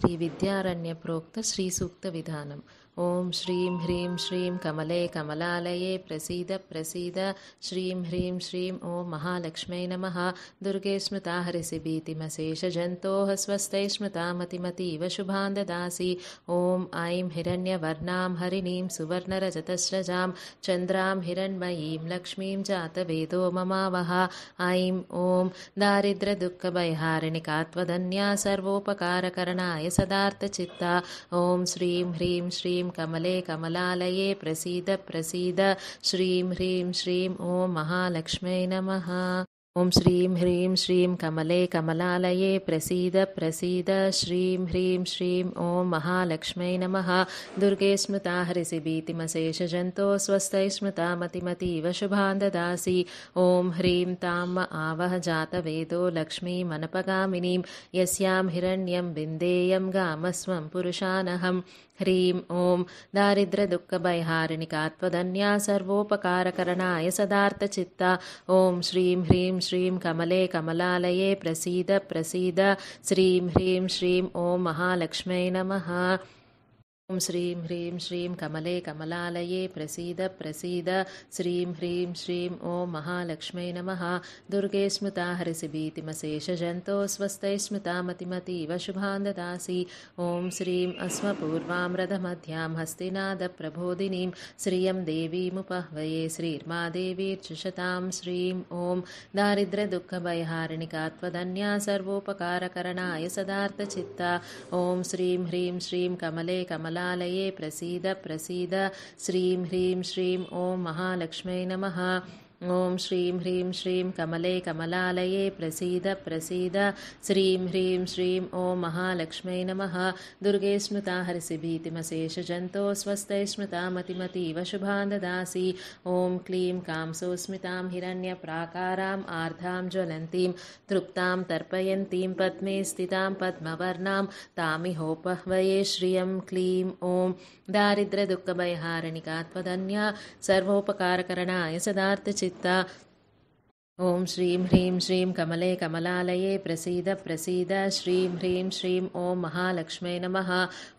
శ్రీ విద్యారణ్య ప్రోక్త శ్రీ సూక్త విధానం. ఓం శ్రీం హ్రీం శ్రీం కమలే కమలాలయే ప్రసీద ప్రసీద శ్రీం హ్రీం శ్రీం ఓం మహాలక్ష్మై నమః. దుర్గే స్మృతా హరిసిబీతిమశేషజంతోః స్వస్తై స్మృతా మతిమతీవ శుభాన్ దదాసి. ఓం ఐం హిరణ్యవర్ణాం హరిణీం సువర్ణరజతస్రజాం చంద్రాం హిరణ్మయీం లక్ష్మీం జాతవేదో మమావహ. ఐం ఓం దారిద్ర్యదుఃఖభయహారిణికాత్వదన్యా సర్వోపకారకరణాయ సదార్థచిత్తా. ఓం శ్రీం హ్రీం శ్రీం కమలే కమలాలయే ప్రసీద ప్రసీద శ్రీం హ్రీం శ్రీం ఓం మహాలక్ష్మై నమః. ఓం శ్రీం హ్రీం శ్రీం కమలే కమలాలయే ప్రసీద ప్రసీద శ్రీం హ్రీం శ్రీం ఓం మహాలక్ష్మై నమః. దుర్గే స్మృతా హరిసిబీతిమశేషజంతో స్వస్తై స్మృతా మతిమతీవ శుభాన్ దదాసి. ఓం హ్రీం తాం ఆవహ జాతవేదో లక్ష్మీమనపగామినీం యస్యాం హిరణ్యం విందేయం గామస్వం పురుషానహం. హ్రీం ఓం దారిద్ర్యదుఃఖభయహారిణికాత్వదన్యా సర్వోపకారకరణాయ సదార్థచిత్తా. ఓం శ్రీం హ్రీం శ్రీం కమలే కమలాలయే ప్రసీద ప్రసీద శ్రీం హ్రీం శ్రీం ఓం మహాలక్ష్మై నమః. ఓం శ్రీం హ్రీం శ్రీం కమలే కమలాలయే ప్రసీద ప్రసీద శ్రీం హ్రీం శ్రీం ఓం మహాలక్ష్మై నమః. దుర్గే స్మృతా హరిసిబీతిమశేషజంతో స్వస్తై స్మృతా మతిమతీవ శుభాన్ దదాసి. ఓం శ్రీం అస్మపూర్వాం హస్తినాద ప్రబోధినీం శ్రియం దేవీముపహ్వయే శ్రీర్మాదేవీర్చుషతాం. శ్రీం ఓం దారిద్ర్యదుఃఖభయహారిణికాత్వదన్యా సర్వోపకారకరణాయ సదార్థచిత్తా. ఓం శ్రీం హ్రీం శ్రీం కమలే కమలాలయే ప్రసీద ప్రసీద శ్రీం హ్రీం శ్రీం ఓం మహాలక్ష్మై నమః. ఓం శ్రీం హ్రీం శ్రీం కమలే కమలాలయే ప్రసీద ప్రసీద శ్రీం హ్రీం శ్రీం ఓం మహాలక్ష్మై నమః. దుర్గే స్మృతా హరిసిబీతిమశేషజంతో స్వస్తై స్మృతా మతిమతీవ శుభాన్ దదాసి. ఓం క్లీం కాంసోస్మితాం హిరణ్యప్రాకారాం ఆర్ధాం జ్వలంతీం తృప్తాం తర్పయంతీం పద్మే స్థితాం పద్మవర్ణాం తామిహోపహ్వయే శ్రియం. క్లీం ఓం దారిద్ర్యదుఃఖభయహారిణికాత్వదన్యా సర్వోపకారకరణాయ సదార్థచిత్తా. ఓం శ్రీం హ్రీం శ్రీం కమలే కమలాలయే ప్రసీద ప్రసీద శ్రీం హ్రీం శ్రీం ఓం మహాలక్ష్మై నమః.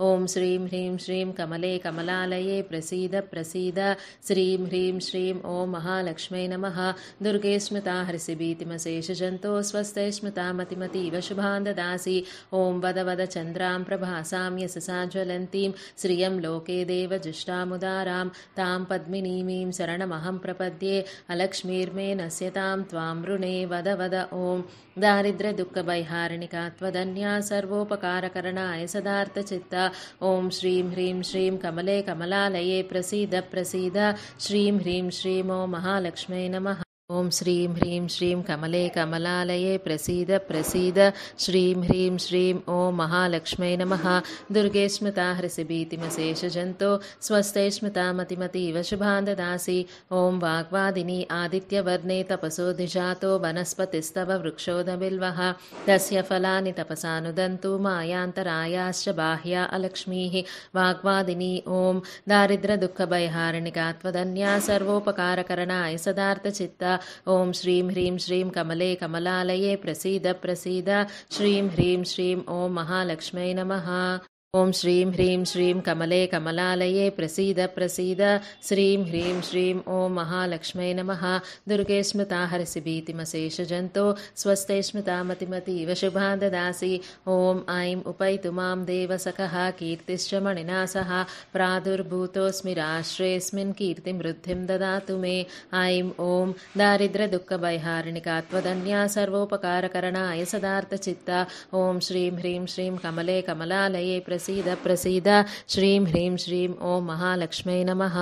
ఓం శ్రీం హ్రీం శ్రీం కమలే కమలాలయే ప్రసీద ప్రసీద శ్రీం హ్రీం శ్రీం ఓం మహాలక్ష్మై నమః. దుర్గే స్మృతా హరిసిబీతిమశేషజంతో స్వస్తై స్మృతా మతిమతీవ శుభాన్ దదాసి. ఓం వద వద చంద్రాం ప్రభాసాం యశసా జ్వలంతీం శ్రియం లోకే దేవజుష్టాముదారాం తాం పద్మినీమీం శరణమహం ప్రపద్యే అలక్ష్మీర్మే నశ్యతాం త్వాం వృణే వద వద. ఓం దారిద్ర్యదుఃఖభయహారిణికాత్వదన్యా సర్వోపకారకరణాయ సదార్థచిత్తా. ఓం శ్రీం హ్రీం శ్రీం కమలే కమలాలయే ప్రసీద ప్రసీద శ్రీం హ్రీం శ్రీం ఓం మహాలక్ష్మై నమః. ఓం శ్రీం హ్రీం శ్రీం కమలే కమలాలయే ప్రసీద ప్రసీద శ్రీం హ్రీం శ్రీం ఓం మహాలక్ష్మై నమః. దుర్గే స్మృతా హరిసిబీతిమశేషజంతో స్వస్తై స్మృతా మతిమతీవ శుభాన్ దదాసి. ఓం వాగ్వాదిని ఆదిత్యవర్ణే తపసోధిజాతో వనస్పతిస్తవ వృక్షోదబిల్వః తస్య ఫలాని తపసానుదంతు మాయాంతరాయాశ్చ బాహ్యా అలక్ష్మీః. వాగ్వాదిని ఓం దారిద్ర్యదుఃఖభయహారిణికాత్వదన్యా సర్వోపకారకరణాయ సదార్థచిత్తా. ఓం శ్రీం హ్రీం శ్రీం కమలే కమలాలయే ప్రసీద ప్రసీద శ్రీం హ్రీం శ్రీం ఓం మహాలక్ష్మై నమః. ఓం శ్రీం హ్రీం శ్రీం కమలే కమలాలయే ప్రసీద ప్రసీద శ్రీం హ్రీం శ్రీం ఓం మహాలక్ష్మై నమః. దుర్గే స్మృతా హరిసిబీతిమశేషజంతో స్వస్తై స్మృతా మతిమతీవ శుభాన్ దదాసి. ఓం ఐం ఉపైతు మాం దేవసఖః కీర్తిశ్చ మణినా సహ ప్రాదుర్భూతోస్మి రాష్ట్రేస్మిన్ కీర్తిం వృద్ధిం దదాతు మే. ఐం ఓం దారిద్ర్యదుఃఖభయహారిణికాత్వదన్యా సర్వోపకారకరణాయ సదార్థచిత్తా. ఓం శ్రీం హ్రీం శ్రీం కమలే కమలాలయే ప్రసీద ప్రసీద శ్రీం హ్రీం శ్రీం ఓం మహాలక్ష్మై నమః.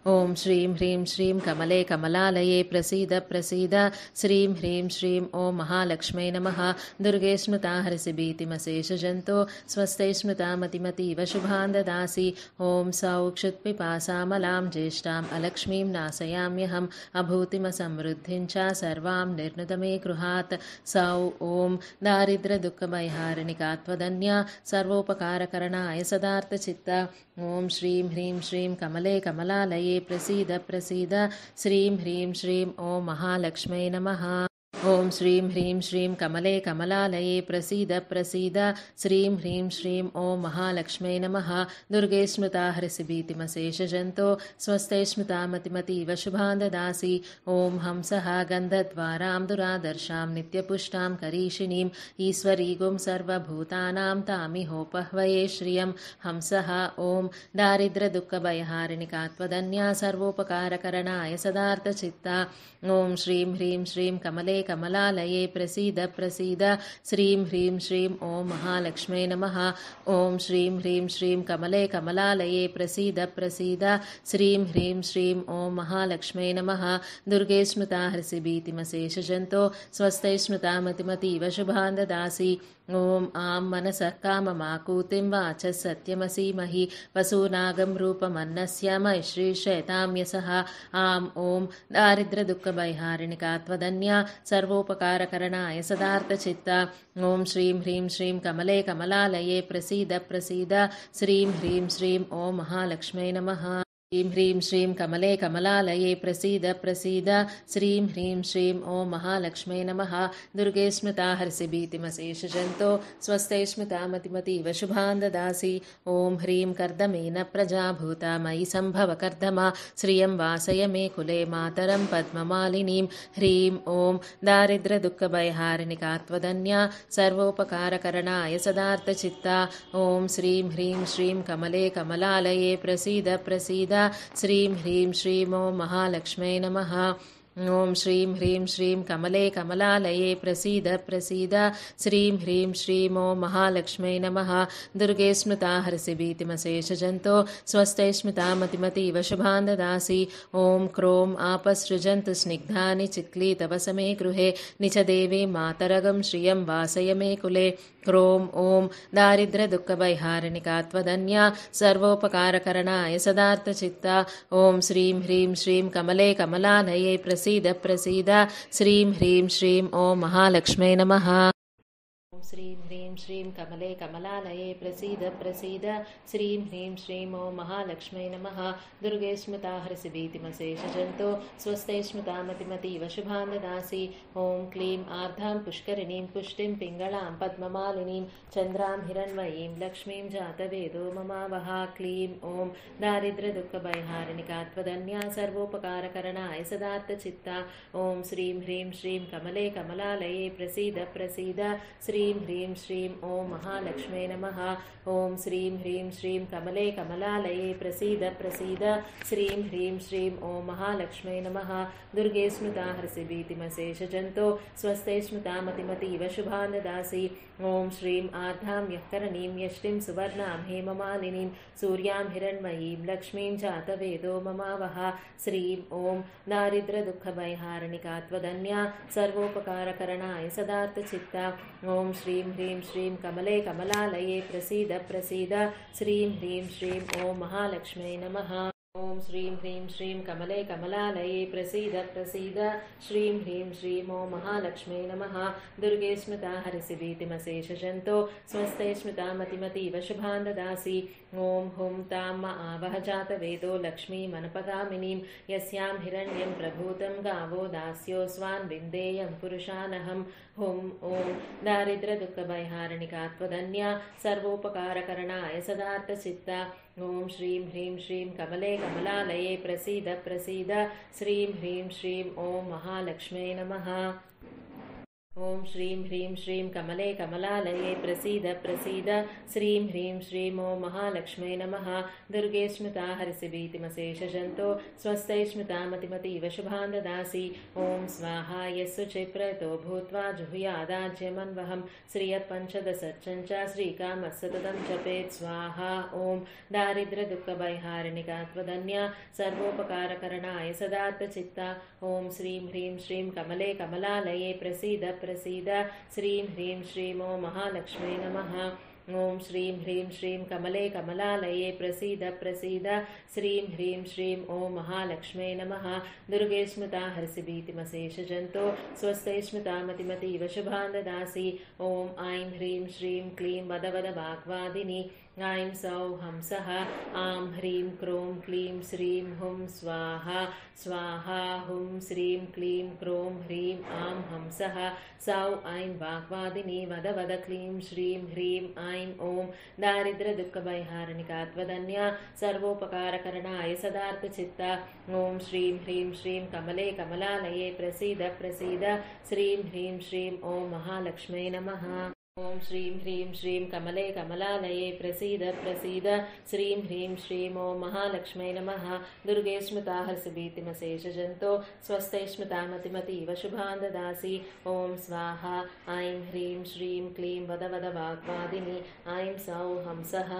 ఓం శ్రీం హ్రీం శ్రీం కమలే కమలాలయే ప్రసీద ప్రసీద శ్రీం హ్రీం శ్రీం ఓం మహాలక్ష్మై నమః. దుర్గే స్మృతా హరిసిబీతిమశేషజంతో స్వస్తై స్మృతా మతిమతీవ శుభాన్ దదాసి. ఓం సౌ క్షుత్పిపాసామలాం జ్యేష్ఠాం అలక్ష్మీం నాశయామ్యహం అభూతిమసమృద్ధిం చ సర్వాం నిర్నుదమే గృహాత్. సౌ ఓం దారిద్ర్యదుఃఖభయహారిణికాత్వదన్యా సర్వోపకారకరణాయ సదార్థచిత్తా. ఓం శ్రీం హ్రీం శ్రీం కమలే కమలాలయే ప్రసీద ప్రసీద శ్రీం హ్రీం శ్రీం ఓం మహాలక్ష్మై నమః. ॐ श्रीं ह्रीं श्रीं कमले कमलालये प्रसीद प्रसीद श्रीं ह्रीं श्रीं ॐ महालक्ष्म्यै नमः। दुर्गे स्मृता हरसि भीतिमशेषजन्तो स्वस्ते स्मृता मतिमतीव शुभां ददासि। ॐ हंसः गन्धद्वारां दुरादर्शां नित्यपुष्टां करीषिणीम् ईश्वरीगुं सर्वभूतानां तामिहोपह्वये श्रियं हंसः। ॐ दारिद्र्यदुःखभयहारिणिका त्वदन्या सर्वोपकारकरणाय सदार्थचित्ता। ॐ श्रीं ह्रीं श्रीं कमले कमलालये प्रसीद प्रसीद श्रीं ह्रीं श्रीं ॐ महालक्ष्म्यै नमः। ॐ श्रीं ह्रीं श्रीं कमले कमलालये प्रसीद प्रसीद श्रीं ह्रीं श्रीं ॐ महालक्ष्म्यै नमः। दुर्गे स्मृता हरसि भीतिमशेषजन्तो स्वस्ते स्मृता मतिमतीव शुभां ददासि। ॐ आं मनसः काममाकूतिं वाचः सत्यमसीमहि वसूनागं रूपमन्नस्य मयि श्रीशैताम्यसः। आं ॐ दारिद्र्यदुःखभयहारिणिका त्वदन्या सर्वोपकारकरणाय सदार्थचित्ता। ॐ श्रीं ह्रीं श्रीं कमले कमलालये प्रसीद प्रसीद श्रीं ह्रीं श्रीं ॐ महालक्ष्म्यै नमः। श्रीं ह्रीं श्रीं कमले कमलालये प्रसीद प्रसीद श्रीं ह्रीं श्रीं ॐ महालक्ष्म्यै नमः। दुर्गे स्मृता हरसि भीतिमशेषजन्तो स्वस्ते स्मृता मतिमतीव शुभां ददासि। ॐ ह्रीं कर्दमेन प्रजाभूता मयि सम्भव कर्दमा श्रियं वासय मे कुले मातरं पद्ममालिनीं। ह्रीं ॐ दारिद्र्यदुःखभयहारिणिका त्वदन्या सर्वोपकारकरणाय सदार्थचित्ता। ॐ श्रीं ह्रीं श्रीं कमले कमलालये प्रसीद प्रसीद श्रीं ह्रीं श्रीं ॐ महालक्ष्म्यै नमः। ॐ श्रीं ह्रीं श्रीं कमले कमलालये प्रसीद प्रसीद श्रीं ह्रीं श्रीं ॐ महालक्ष्म्यै नमः। दुर्गे स्मृता हरसि भीतिमशेषजन्तो स्वस्ते स्मृता मतिमतीव शुभां ददासि। ॐ क्रों आपसृजन्तु स्निग्धानि चिक्लीतवसमे गृहे निचदेवी मातरगं श्रियं वासय मे कुले। क्रों ॐ दारिद्र्यदुःखभयहारिणिका त्वदन्या सर्वोपकारकरणाय सदार्थचित्ता। ॐ श्रीं ह्रीं श्रीं कमले कमलालये प्रसीद प्रसीद श्रीं ह्रीं श्रीं ॐ महालक्ष्म्यै नमः। श्रीं ह्रीं श्रीं कमले कमलालये प्रसीद प्रसीद श्रीं ह्रीं श्रीं ॐ महालक्ष्म्यै नमः। दुर्गे स्मृता हरसि भीतिमशेषजन्तो स्वस्ते स्मृता मतिमतीव शुभां ददासि। ॐ क्लीं आर्द्रां पुष्करिणीं पुष्टिं पिङ्गळां पद्ममालिनीं चन्द्रां हिरण्मयीं लक्ष्मीं जातवेदो ममावह। क्लीं ॐ दारिद्र्यदुःखभयहारिणिका त्वदन्या सर्वोपकारकरणाय सदार्थचित्ता। ॐ श्रीं ह्रीं श्रीं कमले कमलालये प्रसीद प्रसीद श्रीं ह्रीं श्रीं ॐ महालक्ष्म्यै नमः। ॐ श्रीं ह्रीं श्रीं कमले कमलालये प्रसीद प्रसीद श्रीं ह्रीं श्रीं ॐ महालक्ष्म्यै नमः। दुर्गे स्मृता हरसि भीतिमशेषजन्तो स्वस्ते स्मृता मतिमतीव शुभां ददासि। ॐ श्रीं आर्द्रां यःकरणीं यष्टिं सुवर्णां हेममालिनीं सूर्यां हिरण्मयीं लक्ष्मीं जातवेदो ममावह। श्रीं ॐ दारिद्र्यदुःखभयहारिणिका त्वदन्या सर्वोपकारकरणाय सदार्थचित्ता। ॐ श्रीं ह्रीं श्रीं कमले कमलालये प्रसीद प्रसीद श्रीं ह्रीं श्रीं ॐ महालक्ष्म्यै नमः। ॐ श्रीं ह्रीं श्रीं कमले कमलालये प्रसीद प्रसीद श्रीं ह्रीं श्रीं ॐ महालक्ष्म्यै नमः। दुर्गे स्मृता हरसि भीतिमशेषजन्तो स्वस्ते स्मृता मतिमतीव शुभां ददासि। ॐ हुं तां म आवह जातवेदो लक्ष्मीमनपगामिनीं यस्यां हिरण्यं प्रभूतं गावो दास्यो स्वान् विन्देयं पुरुषानहं। हुं ॐ दारिद्र्यदुःखभयहारिणिका त्वदन्या सर्वोपकारकरणाय सदार्थचित्ता। ॐ श्रीं ह्रीं श्रीं कमले कमलालये प्रसीद प्रसीद श्रीं ह्रीं श्रीं ॐ महालक्ष्म्यै नमः। ॐ श्रीं ह्रीं श्रीं कमले कमलालये प्रसीद प्रसीद श्रीं ह्रीं श्रीं ॐ महालक्ष्म्यै नमः। दुर्गे स्मृता हरसि भीतिमशेषजन्तो स्वस्ते स्मृता मतिमतीव शुभां ददासि। ॐ स्वाहा यस्सु चिप्रतो भूत्वा जुहुयादाज्यमन्वहं श्रियः पञ्चदशर्चं च श्रीकामः सततं जपेत् स्वाहा। ॐ दारिद्र्यदुःखभयहारिणिका त्वदन्या सर्वोपकारकरणाय सदार्थचित्ता। ॐ श्रीं ह्रीं श्रीं कमले कमलालये प्रसीद प्रसीद श्रीं ह्रीं श्रीं ॐ महालक्ष्म्यै नमः। ॐ श्रीं ह्रीं श्रीं कमले कमलालये प्रसीद प्रसीद श्रीं ह्रीं श्रीं ॐ महालक्ष्मै नमः दुर्गे स्मृता हरसि भीतिमशेषजन्तो स्वस्ते स्मृता मतिमतीव शुभान् ददासि ॐ ऐं ह्रीं श्रीं क्लीं वद वद वाग्वादिनी ऐं सौः हंसः आं ह्रीं क्रों क्लीं श्रीं हुं स्वाहा स्वाहा हुं श्रीं क्लीं क्रों ह्रीं आं हंसः सौ ऐं वाग्वादिनी वद वद क्लीं श्रीं ह्रीं ऐं ॐ दारिद्र्यदुःखभयहारिणिका त्वदन्या सर्वोपकारकरणाय सदार्थचित्ता ॐ श्रीं ह्रीं श्रीं कमले कमलालये प्रसीद प्रसीद श्रीं ह्रीं श्रीं ॐ महालक्ष्मै नमः ॐ श्रीं ह्रीं श्रीं कमले कमलालये प्रसीद प्रसीद श्रीं ह्रीं श्रीं ॐ महालक्ष्मै नमः दुर्गे स्मृता हरसि भीतिमशेषजन्तो स्वस्ते स्मृता मतिमतीव शुभान् ददासि ॐ स्वाहा ऐं ह्रीं श्रीं क्लीं वद वद वाग्वादिनी ऐं सौः हंसः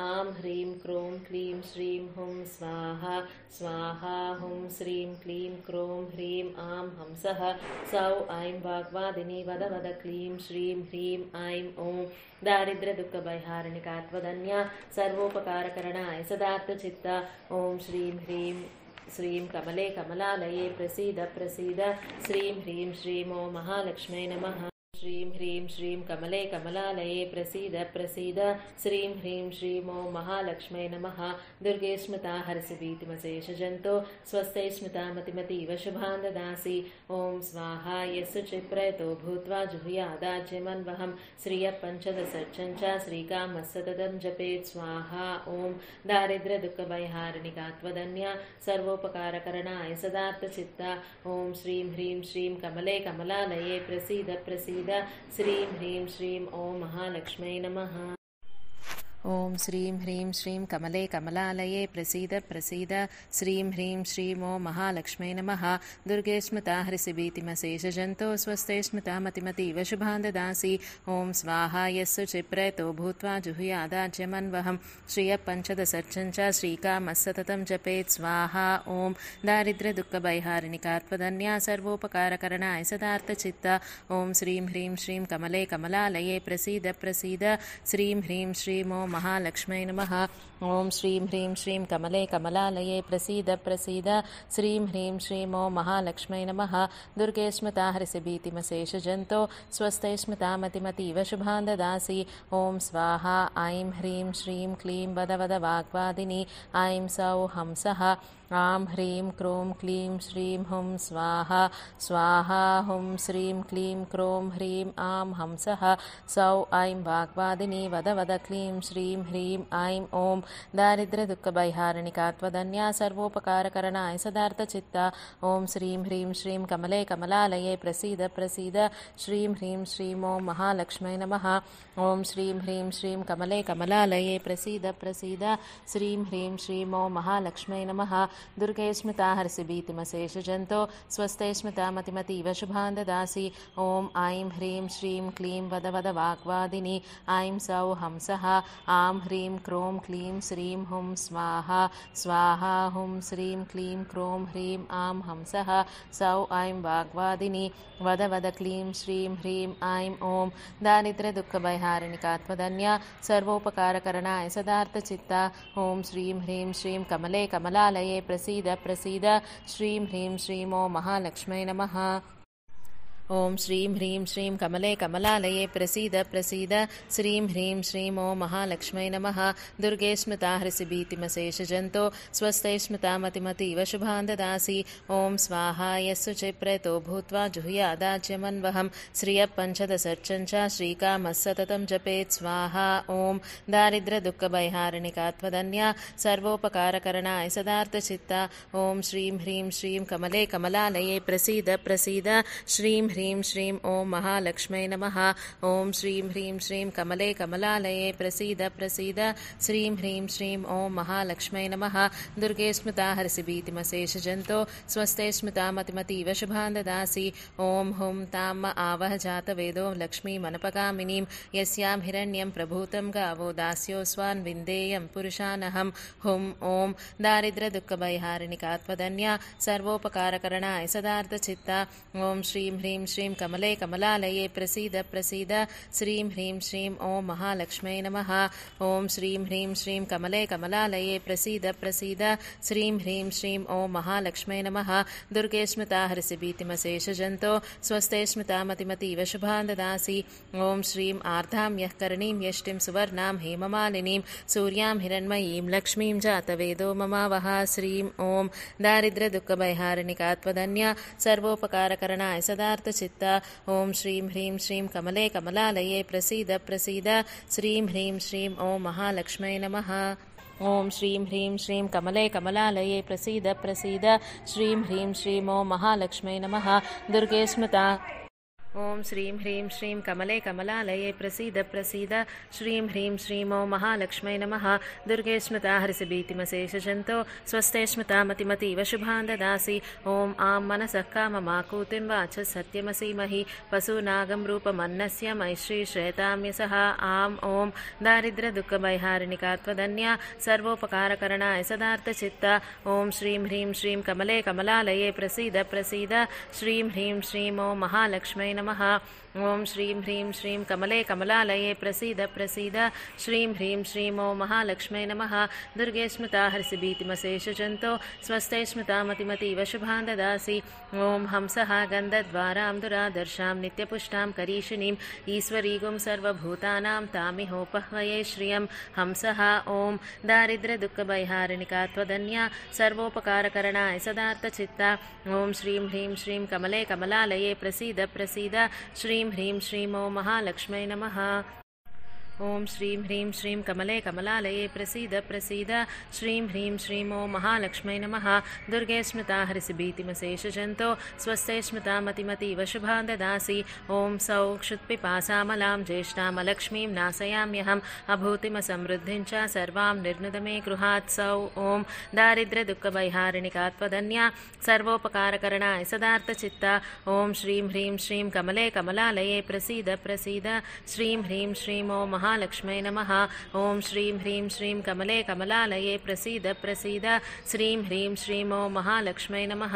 आं ह्रीं क्रों क्लीं श्रीं हुं स्वाहा स्वाहा हुं श्रीं क्लीं क्रों ह्रीं आं हंसः सौ ऐं वाग्वादिनी वद वद क्लीं श्रीं ह्रीं ऐं ॐ दारिद्र्यदुःखभयहारिणिका त्वदन्या सर्वोपकारकरणाय सदार्थचित्ता ॐ श्रीं ह्रीं श्रीं कमले कमलालये प्रसीद प्रसीद श्रीं ह्रीं श्रीं ॐ महालक्ष्मै नमः श्रीं ह्रीं श्रीं कमले कमलालये प्रसीद प्रसीद श्रीं ह्रीं श्रीं ॐ महालक्ष्मै नमः दुर्गे स्मृता हरसि भीतिमशेषजन्तो स्वस्ते स्मृता मतिमतीव शुभान् ददासि ॐ स्वाहा यस्य चित्प्रयतो भूत्वा जुहुयादाज्यमन्वहं श्रियः पञ्चदशर्चं च श्रीकामः सततं जपेत् स्वाहा ॐ दारिद्र्यदुःखभयहारिणिका त्वदन्या सर्वोपकारकरणाय सदार्थचित्ता ॐ श्रीं ह्रीं श्रीं कमले कमलालये प्रसीद प्रसीद श्रीं ह्रीं श्रीं ॐ महालक्ष्मै नमः ॐ श्रीं ह्रीं श्रीं कमले कमलालये प्रसीद प्रसीद श्रीं ह्रीं श्रीं ॐ महालक्ष्मै नमः दुर्गे स्मृता हरसि भीतिमशेषजन्तो स्वस्ते स्मृता मतिमतीव शुभान् ददासि ॐ स्वाहा यस्य चित्प्रयतो भूत्वा जुहुयादाज्यमन्वहं श्रियः पञ्चदशर्चं च श्रीकामः सततं जपेत् स्वाहा ॐ दारिद्र्यदुःखभयहारिणिका त्वदन्या सर्वोपकारकरणाय सदार्थचित्ता ॐ श्रीं ह्रीं श्रीं कमले कमलालये प्रसीद प्रसीद श्रीं ह्रीं श्रीं ॐ महालक्ष्मै नमः ॐ श्रीं ह्रीं श्रीं कमले कमलालये प्रसीद प्रसीद श्रीं ह्रीं श्रीं ॐ महालक्ष्मै नमः दुर्गे स्मृता हरसि भीतिमशेषजन्तो स्वस्ते स्मृता मतिमतीव शुभान् ददासि ॐ स्वाहा ऐं ह्रीं श्रीं क्लीं वद वद वाग्वादिनी ऐं सौः हंसः आं ह्रीं क्रों क्लीं श्रीं हुं स्वाहा स्वाहा हुं श्रीं क्लीं क्रों ह्रीं आं हंसः सौ ऐं वाग्वादिनी वद वद क्लीं श्रीं ह्रीं ऐं ॐ दारिद्र्यदुःखभयहारिणिका त्वदन्या सर्वोपकारकरणाय सदार्थचित्ता ॐ श्रीं ह्रीं श्रीं कमले कमलालये प्रसीद प्रसीद श्रीं ह्रीं श्रीं ॐ महालक्ष्मै नमः ॐ श्रीं ह्रीं श्रीं कमले कमलालये प्रसीद प्रसीद श्रीं ह्रीं श्रीं ॐ महालक्ष्मै नमः दुर्गे स्मृता हरसि भीतिमशेषजन्तो स्वस्ते स्मृता मतिमतीव शुभान् ददासि ॐ ऐं ह्रीं श्रीं क्लीं वद वद वाग्वादिनी ऐं सौः हंसः आं ह्रीं क्रों क्लीं श्रीं हुं स्वाहा स्वाहा हुं श्रीं क्लीं क्रों ह्रीं आं हंसः सौ ऐं वाग्वादिनी वद वद क्लीं श्रीं ह्रीं ऐं ॐ दारिद्र्यदुःखभयहारिणिका त्वदन्या सर्वोपकारकरणाय सदार्थचित्ता ॐ श्रीं ह्रीं श्रीं कमले कमलालये प्रसीद प्रसीद श्रीं ह्रीं श्रीं ॐ महालक्ष्मै नमः ॐ श्रीं ह्रीं श्रीं कमले कमलालये प्रसीद प्रसीद श्रीं ह्रीं श्रीं ॐ महालक्ष्मै नमः दुर्गे स्मृता हरसि भीतिमशेषजन्तो स्वस्ते स्मृता मतिमतीव शुभान् ददासि ॐ स्वाहा यस्य चित्प्रयतो भूत्वा जुहुयादाज्यमन्वहं श्रियः पञ्चदशर्चं च श्रीकामः सततं जपेत् स्वाहा ॐ दारिद्र्यदुःखभयहारिणिका त्वदन्या सर्वोपकारकरणाय सदार्थचित्ता ॐ श्रीं ह्रीं श्रीं कमले कमलालये प्रसीद प्रसीद श्रीं ह्रीं श्रीं ॐ महालक्ष्मै नमः ॐ श्रीं ह्रीं श्रीं कमले कमलालये प्रसीद प्रसीद श्रीं ह्रीं श्रीं ॐ महालक्ष्मै नमः दुर्गे स्मृता हरसि भीतिमशेषजन्तो स्वस्ते स्मृता मतिमतीव शुभान् ददासि ॐ हुं ताम् आवह जातवेदो लक्ष्मीमनपगामिनीं यस्यां हिरण्यं प्रभूतं गावो दास्योऽस्वान् विन्देयं पुरुषानहं हुं ॐ दारिद्र्यदुःखभयहारिणिका त्वदन्या सर्वोपकारकरणाय सदार्थचित्ता ॐ श्रीं ह्रीं श्रीं कमले कमलालये प्रसीद प्रसीद श्रीं ह्रीं श्रीं ॐ महालक्ष्मै नमः। ॐ श्रीं ह्रीं श्रीं कमले कमलालये प्रसीद प्रसीद श्रीं ह्रीं श्रीं ॐ महालक्ष्मै नमः। दुर्गे स्मृता हरसि भीतिमशेषजन्तो स्वस्ते स्मृता मतिमतीव शुभान् ददासि। ॐ श्रीं आर्धां यः करणीं यष्टिं सुवर्णां हेममालिनीं सूर्यां हिरण्मयीं लक्ष्मीं जातवेदो ममावह। श्रीं ॐ दारिद्र्यदुःखभयहारिणिका त्वदन्या सर्वोपकारकरणाय सदार्थचित्ता। ॐ श्रीं ह्रीं श्रीं कमले कमलालये प्रसीद प्रसीद श्रीं ह्रीं श्रीं ॐ महालक्ष्मै नमः। ॐ श्रीं ह्रीं श्रीं कमले कमलालये प्रसीद प्रसीद श्रीं ह्रीं श्रीं ॐ महालक्ष्मै नमः। दुर्गे स्मृता। ॐ श्रीं ह्रीं श्रीं कमले कमलालये प्रसीद प्रसीद श्रीं ह्रीं श्रीं ॐ महालक्ष्मै नमः। दुर्गे स्मृता हरसि भीतिमशेषजन्तो स्वस्ते स्मृता मतिमतीव शुभान् ददासि। ॐ आं मनसः काममाकूतिं वाच सत्यमसीमहि पशूनागं रूपमन्नस्य मैश्री श्रेताम्यसः। आम् ॐ दारिद्र्यदुःखभयहारिणिका त्वदन्या सर्वोपकारकरणाय सदार्थचित्ता। ॐ श्रीं ह्रीं श्रीं कमले कमलालये प्रसीद प्रसीद श्रीं ह्रीं श्रीं ॐ महालक्ष्मै नमः। ॐ श्रीं ह्रीं श्रीं कमले कमलालये प्रसीद प्रसीद श्रीं ह्रीं श्रीं ॐ महालक्ष्मै नमः। दुर्गे स्मृता हरसि भीतिमशेषजन्तो स्वस्ते स्मृता मतिमतीव शुभान् ददासि। ॐ हंसः गन्धद्वारां दुरादर्शां नित्यपुष्टां करीशिनीं ईश्वरीगुं सर्वभूतानां तामिहोपह्वये श्रियं हंसः। ॐ दारिद्र्यदुःखभयहारिणिका त्वदन्या सर्वोपकारकरणाय सदार्थचित्ता। ॐ श्रीं ह्रीं श्रीं कमले कमलालये प्रसीद प्रसीद श्रीं ह्रीं श्रीं ॐ महालक्ष्मै नमः। ॐ श्रीं ह्रीं श्रीं कमले कमलालये प्रसीद प्रसीद श्रीं ह्रीं श्रीं ॐ महालक्ष्मै नमः। दुर्गे स्मृता हरसि भीतिमशेषजन्तो स्वस्ते स्मृता मतिमतीव शुभान् ददासि। ॐ सौः क्षुत्पिपासामलां ज्येष्ठामलक्ष्मीं नाशयाम्यहम् अभूतिमसमृद्धिं च सर्वां निर्नुदमे गृहात्। सौः ॐ दारिद्र्यदुःखभयहारिणिका त्वदन्या सर्वोपकारकरणाय सदार्थचित्ता। ॐ श्रीं ह्रीं श्रीं कमले कमलालये प्रसीद प्रसीद श्रीं ह्रीं श्रीं ॐ महालक्ष्मै नमः। ॐ श्रीं ह्रीं श्रीं कमले कमलालये प्रसीद प्रसीद श्रीं ह्रीं श्रीं ॐ महालक्ष्मै नमः।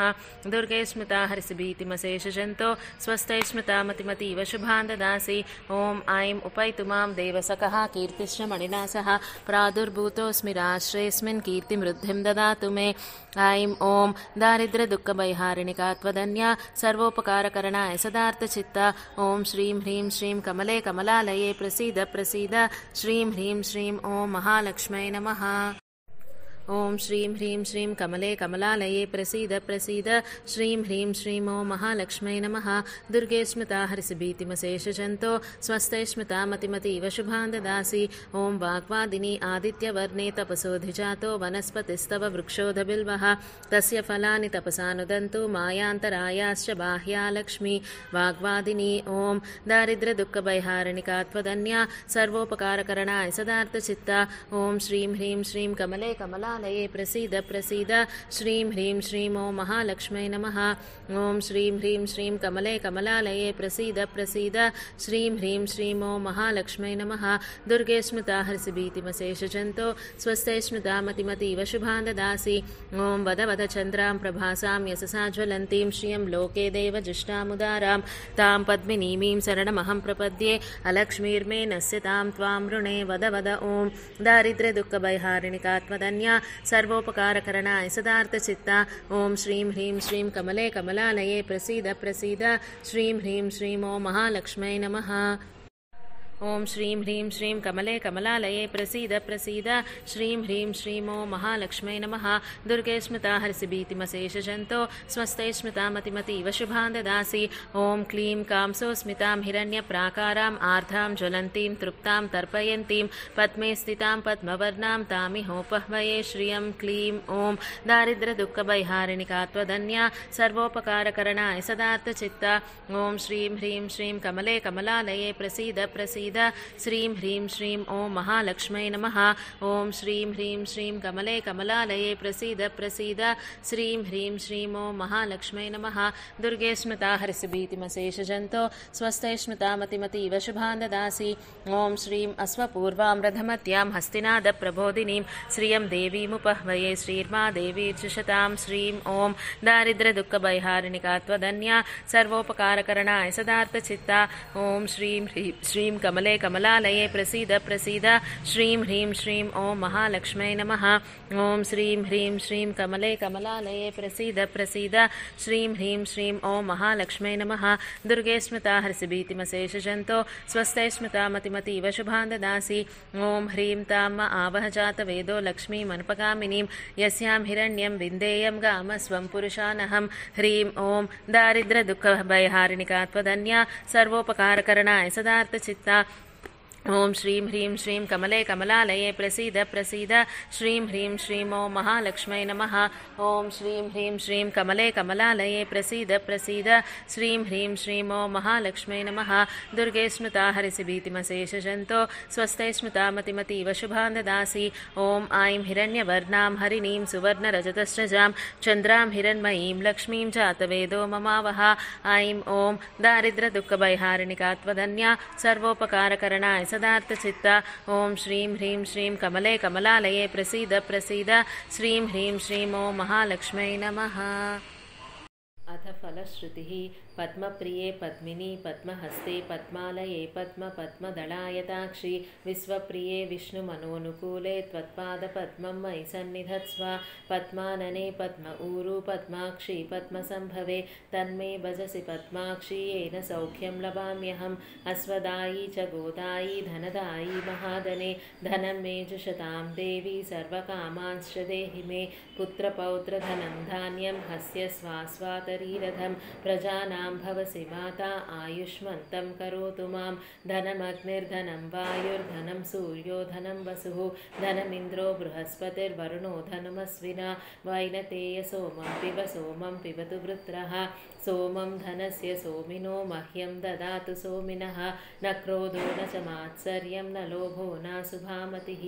दुर्गे स्मृता हरसि भीतिमशेषजन्तो स्वस्ते स्मृता मतिमतीव शुभान् ददासि। ॐ ऐं उपैतु मां देवसखः कीर्तिश्च मणिना सह प्रादुर्भूतोऽस्मि राष्ट्रेऽस्मिन् कीर्तिमृद्धिं ददातु मे। ऐं ॐ दारिद्र्यदुःखभयहारिणिका त्वदन्या सर्वोपकारकरणाय सदार्थचित्ता। ॐ श्रीं ह्रीं श्रीं कमले कमलालये प्रसीद प्रसीद श्रीं ह्रीं श्रीं ॐ महालक्ष्मै नमः। ॐ श्रीं ह्रीं श्रीं कमले कमलालये प्रसीद प्रसीद श्रीं ह्रीं श्रीं ॐ महालक्ष्मै नमः। दुर्गे स्मृता हरसि भीतिमशेषजन्तो स्वस्ते स्मृता मतिमतीव शुभान् ददासि। ॐ वाग्वादिनी आदित्यवर्णे तपसोऽधिजातो वनस्पतिस्तव वृक्षोऽधबिल्वः तस्य फलानि तपसानुदन्तु मायान्तरायाश्च बाह्या लक्ष्मी वाग्वादिनी। ॐ दारिद्र्यदुःखभयहारिणिका त्वदन्या सर्वोपकारकरणाय सदार्थचित्ता। ॐ श्रीं ह्रीं श्रीं कमले कमलालये प्रसीद प्रसीद श्रीं ह्रीं श्रीं ॐ महालक्ष्मै नमः। ॐ श्रीं ह्रीं श्रीं कमले कमलालये प्रसीद प्रसीद श्रीं ह्रीं श्रीं ॐ महालक्ष्मै नमः। दुर्गे स्मृता हरसि भीतिमशेषजन्तो स्वस्ते स्मृता मतिमतीव शुभान् ददासि। ॐ वद वद चन्द्रां प्रभासां यशसा ज्वलन्तीं श्रियं लोके देवजुष्टामुदारां तां पद्मिनीमीं शरणमहं प्रपद्ये अलक्ष्मीर्मे नश्यतां त्वां ऋणे। वद वद ॐ दारिद्र्यदुःखभयहारिणिका त्वदन्या सर्वोपकारकरणाय सदार्थचित्ता। ॐ श्रीं ह्रीं श्रीं कमले कमलालये प्रसीद प्रसीद श्रीं ह्रीं श्रीं ॐ महालक्ष्मै नमः। ॐ श्रीं ह्रीं श्रीं कमले कमलालये प्रसीद प्रसीद श्रीं ह्रीं श्रीं ॐ महालक्ष्मै नमः। दुर्गे स्मृता हरसि भीतिमशेषजन्तो स्वस्ते स्मृता मतिमतीव शुभान् ददासि। ॐ क्लीं कांसो स्मितां हिरण्यप्राकाराम् आर्द्रां ज्वलन्तीं तृप्तां तर्पयन्तीं पद्मे स्थितां पद्मवर्णां तामिहोपह्वये श्रियं क्लीं। ॐ दारिद्र्यदुःखभयहारिणिका त्वदन्या सर्वोपकारकरणाय सदार्थचित्ता। ॐ श्रीं ह्रीं श्रीं कमले कमलालये प्रसीद प्रसीद प्रसीद श्रीं ह्रीं श्रीं ॐ महालक्ष्मै नमः ॐ श्रीं ह्रीं श्रीं कमले कमलालये प्रसीद प्रसीद श्रीं ह्रीं श्रीं ॐ महालक्ष्मै नमः दुर्गे स्मृता हरिसिभीतिमशेषजन्तो स्वस्ते स्मृता मतिमतीव शुभान् ददासि ॐ श्रीं अश्वपूर्वां रथमत्यां हस्तिनादप्रबोधिनीं श्रियं देवीमुपह्वये श्रीर्मा देवीर्जुषतां श्रीं ॐ दारिद्र्यदुःखभयहारिणिका त्वदन्या सर्वोपकारकरणाय सदार्थचित्ता ॐ श्रीं ह्रीं श्रीं कमले कमलालये प्रसीद प्रसीद श्रीं ह्रीं श्रीं ॐ महालक्ष्मै नमः ॐ श्रीं ह्रीं श्रीं कमले कमलालये प्रसीद प्रसीद श्रीं ह्रीं श्रीं ॐ महालक्ष्मै नमः दुर्गे स्मृता हरिसिभीतिमशेषजन्तो स्वस्ते स्मृता मतिमतीव शुभान् ददासि ॐ ह्रीं ताम् आवह जातवेदो लक्ष्मीमनुपगामिनीं यस्यां हिरण्यं विन्देयं गामस्वं पुरुषानहं ह्रीं ॐ दारिद्र्यदुःखभयहारिणिका त्वदन्या सर्वोपकारकरणाय सदार्थचित्ता ॐ श्रीं ह्रीं श्रीं कमले कमलालये प्रसीद प्रसीद श्रीं ह्रीं श्रीं ॐ महालक्ष्मै नमः ॐ श्रीं ह्रीं श्रीं कमले कमलालये प्रसीद प्रसीद श्रीं ह्रीं श्रीं ॐ महालक्ष्मै नमः दुर्गे स्मृता हरिसिभीतिमशेषजन्तो स्वस्ते स्मृता मतिमतीव शुभान् ददासि ॐ ऐं हिरण्यवर्णां हरिणीं सुवर्णरजतस्रजां चन्द्रां हिरण्मयीं लक्ष्मीं जातवेदो ममावह ऐं ॐ दारिद्र्यदुःखभयहारिणिका त्वदन्या सर्वोपकारकरणाय सदार्थचित्ता ॐ श्रीं ह्रीं श्रीं कमले कमलालये प्रसीद प्रसीद श्रीं ह्रीं श्रीं ॐ महालक्ष्मै नमः अथ फलश्रुतिः पद्मप्रिये पद्मिनी पद्महस्ते पद्मालये पद्मपद्मदलायताक्षी विश्वप्रिये विष्णुमनोनुकूले त्वत्पादपद्मं मयि सन्निधत्स्व पद्मानने पद्म ऊरु पद्माक्षी पद्मसम्भवे तन्मे भजसि पद्माक्षी येन सौख्यं लभाम्यहम् अस्वदायी च गोदायी धनदायी महादने धनं मे जुषतां देवी सर्वकामांश्च देहि मे पुत्रपौत्रधनं धान्यं हस्य स्वास्वातरीरथं प्रजानां भवसि माता आयुष्मन्तं करोतु मां धनमग्निर्धनं वायुर्धनं सूर्यो धनं वसुः धनमिन्द्रो बृहस्पतिर्वरुणो धनमस्विना वैनतेय सोमं पिबतु वृत्रः सोमं धनस्य सोमिनो मह्यं ददातु सोमिनः न क्रोधो न च मात्सर्यं न लोभो नाशुभामतिः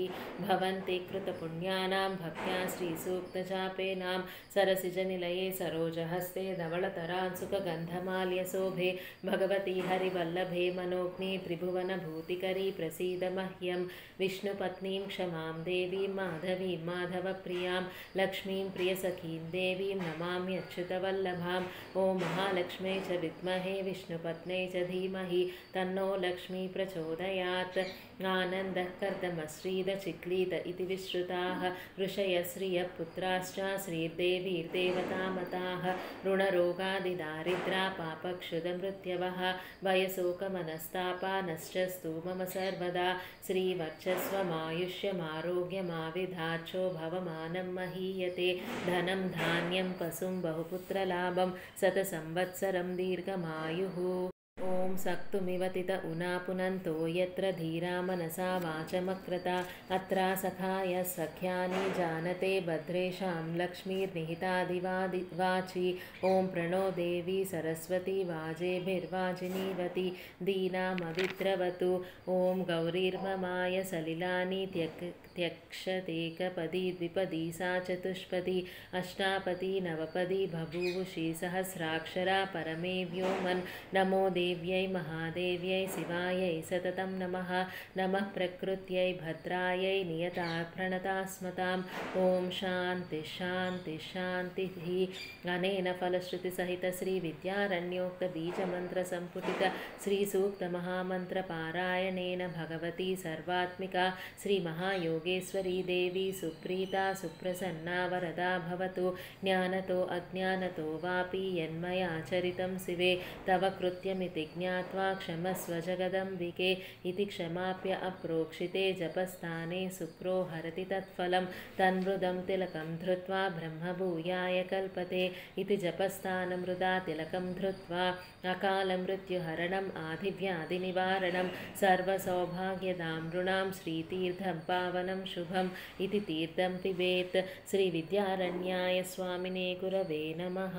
भवन्ति कृतपुण्यानां भक्त्या श्रीसूक्तजापेनां सरसिजनिलये सरोजहस्ते धवलतरान् सुखगन्धमाल्यशोभे भगवती हरिवल्लभे मनोज्ञे त्रिभुवनभूतिकरी प्रसीद मह्यं विष्णुपत्नीं क्षमां देवीं माधवीं माधवप्रियां लक्ष्मीं प्रियसखीं देवीं नमाम्यच्युतवल्लभां ॐ महालक्ष्मै च विद्महे विष्णुपत्न्यै च धीमहि तन्नो लक्ष्मी प्रचोदयात् आनन्दः कर्दमश्रीदचिक्लीत इति विश्रुताः ऋषयः श्रियः पुत्राश्च श्रीर्देवीर्देवतामताः ऋणरोगादिदारिद्रा पापक्षुदमृत्यवः वयसोकमनस्तापानश्चस्तु मम सर्वदा श्रीवर्चस्वमायुष्यमारोग्यमाविधाच्छो भवमानं महीयते धनं धान्यं पशुं बहुपुत्रलाभं शतसंवत्सरं दीर्घमायुः ॐ सक्तुमिवतित उना पुनन्तो यत्र धीरा मनसा वाचमक्रता अत्रा सखाय सख्यानि जानते भद्रेषां लक्ष्मीर्निहितादिवाची ॐ प्रणो देवी सरस्वती वाजेभिर्वाजिनीवती दीनामविद्रवतु ॐ गौरीर्ममाय सलिलानि त्यक्षतेकपदी द्विपदी सा चतुष्पदी अष्टापदी नवपदी बभूवुषी सहस्राक्षरा परमे व्योमन् नमो देव्यै महादेव्यै शिवायै सततं नमः नमः प्रकृत्यै भद्रायै नियता प्रणतास्मताम् ॐ शान्ति शान्ति शान्तिः अनेन फलश्रुतिसहित श्रीविद्यारण्योक्तबीजमन्त्रसम्पुटित श्रीसूक्तमहामन्त्रपारायणेन भगवती सर्वात्मिका श्रीमहायोगेश्वरी देवी सुप्रीता सुप्रसन्ना वरदा भवतु ज्ञानतो अज्ञानतो वापि यन्मया चरितं शिवे तव कृत्यमिति ज्ञात्वा क्षमस्व जगदम्बिके इति क्षमाप्य अप्रोक्षिते जपस्थाने शुक्रो हरति तत्फलं तन्मृदं तिलकं धृत्वा ब्रह्मभूयाय कल्पते इति जपस्थानमृदा तिलकं धृत्वा अकालमृत्युहरणम् आधिव्याधिनिवारणं सर्वसौभाग्यदां नृणां श्रीतीर्थं पावनं शुभम् इति तीर्थं पिबेत् श्रीविद्यारण्याय स्वामिने गुरवे नमः।